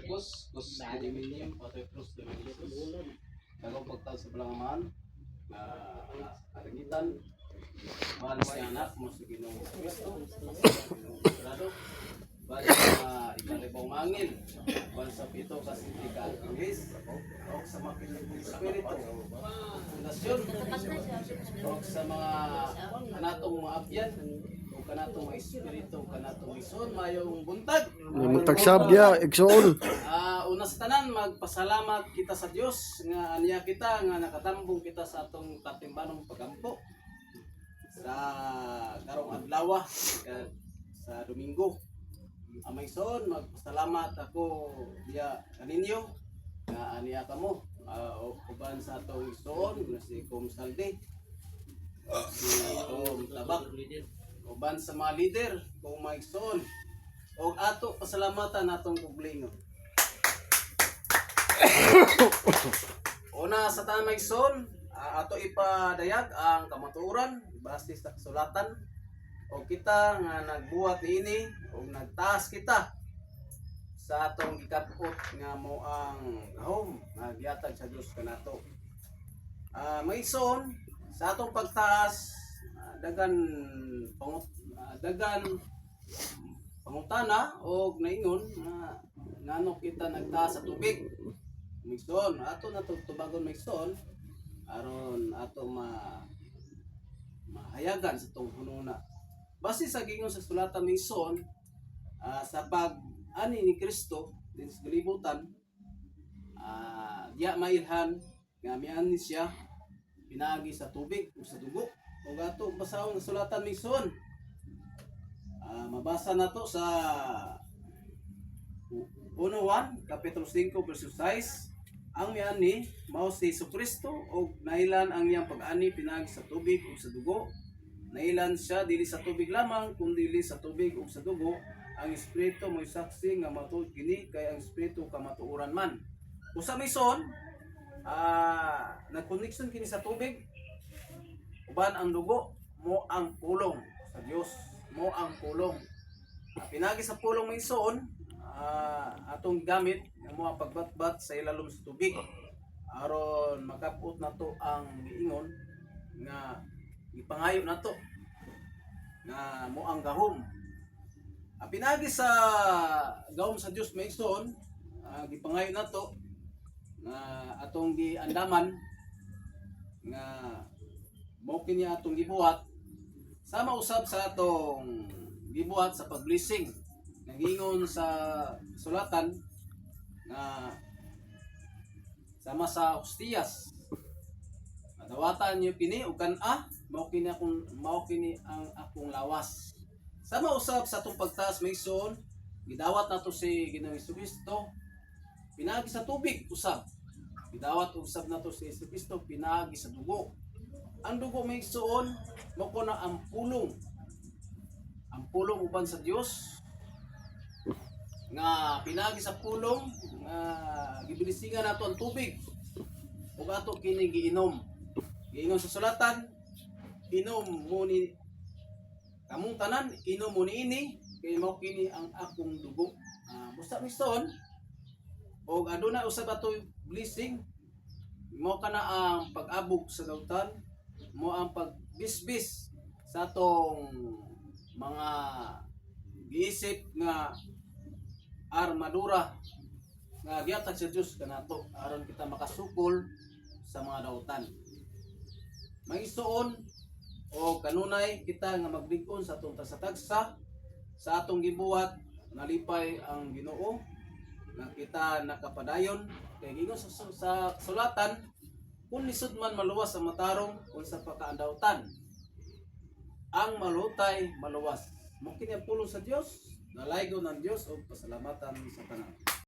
kus aluminium atau plus aluminium. Kalau pagtal sa Balangaman, kalangitan, mahal si anak mo sa Ginoo Kristo, Sagrado, bali ikalibong angin, kung sa pito kasi tika Luis, o sa makinig Espiritu, fundasyon, o sa mga kanatong mga abyan, o kanatong mga Espiritu, kanatong ison, mayong buntag. Buntag sabya, igsoon. Una sa tanan, magpasalamat kita sa Dios nga aniya kita nga nakatambong kita sa atong tatimbanong pagampo sa karong adlaw sa Domingo. Amayson, magpasalamat ako diya kaninyo nga aniya kamo uban sa atong ison nga si Kom Saldi, si Kom Tabak, uban sa mga leader kung maigsoon og ato pasalamatan natong publingon. Una sa tanang maigsoon, ato ipadayag ang kamatuoran base sa kasulatan o kita nga nagbuhat niini o nagtaas kita sa atong gikapot nga mo ang home nga gihatag sa Dios kanato. Maigsoon sa atong pagtaas dagan pangutana o naingon ngano kita nagtaas sa tubig. Maigsoon ato na tubagon maigsoon aron ato mahayagan sa tong hununa base sa gingon sa sulatan maigsoon sa pag-ani ni Kristo din sa kalibutan, diya mailhan nga miani siya pinaagi sa tubig o sa dugo o ato basahon sa sulatan maigsoon. Mabasa nato sa 1 Kapitulo 5 verse 6. Ang miani mao si Jesucristo og nailan ang iyang pag-ani pinagi sa tubig ug sa dugo. Nailan siya dili sa tubig lamang kundi dili sa tubig ug sa dugo. Ang Espiritu mo'y saksi nga matuod kini kay ang Espiritu kamatuoran man. Usa maigsoon, nagkoneksyon kini sa tubig. Uban ang dugo mo ang pulong sa Dios, mo ang pulong. Pinagi sa pulong maigsoon atong gamit nga mga pagbatbat sa ilalom sa tubig aron makaput nato ang giingon nga ipangayo nato nga mo ang gahom. Pinagi sa gahom sa Dios maigsoon gipangayo nato nga atong giandaman nga mo kini atong gibuhat sama usab sa atong gibuhat sa pag-blessing. Nagingon sa sulatan na sama sa hostiyas adawatan niyo kini ug kan-a mao kini ang akong lawas. Sama usab sa atong pagtaas maigsoon gidawat nato si Ginoong Jesucristo pinagi sa tubig usab. Gidawat usab nato si Jesucristo pinagi sa dugo. Ang dugo maigsoon mao ko na ang pulong. Ang pulong uban sa Dios nga pinagi sa pulong nga gibilisingan nato ang tubig ug ato kini giinom. Giingon sa sulatan, inom mo ni kamong tanan, inom mo niini kay mao kini ang akong dugo. Busa maigsoon og aduna usab ato blessing mo kana ang pag-abog sa dautan, mo ang pagbisbis sa atong mga giisip nga armadura nga gihatag sa Dios kanato aron kita makasukol sa mga dautan. Maigsoon o kanunay kita nga maglig-on sa atong tagsa sa atong gibuhat nalipay ang Ginoo nga kita nakapadayon kay gingon sa sulatan kung lisod man maluwas ang matarong kung sa pakaandautan ang malutay maluwas. Mo kini ang pulong sa Dios. Nalaygo ng Diyos o pasalamatan sa tanan.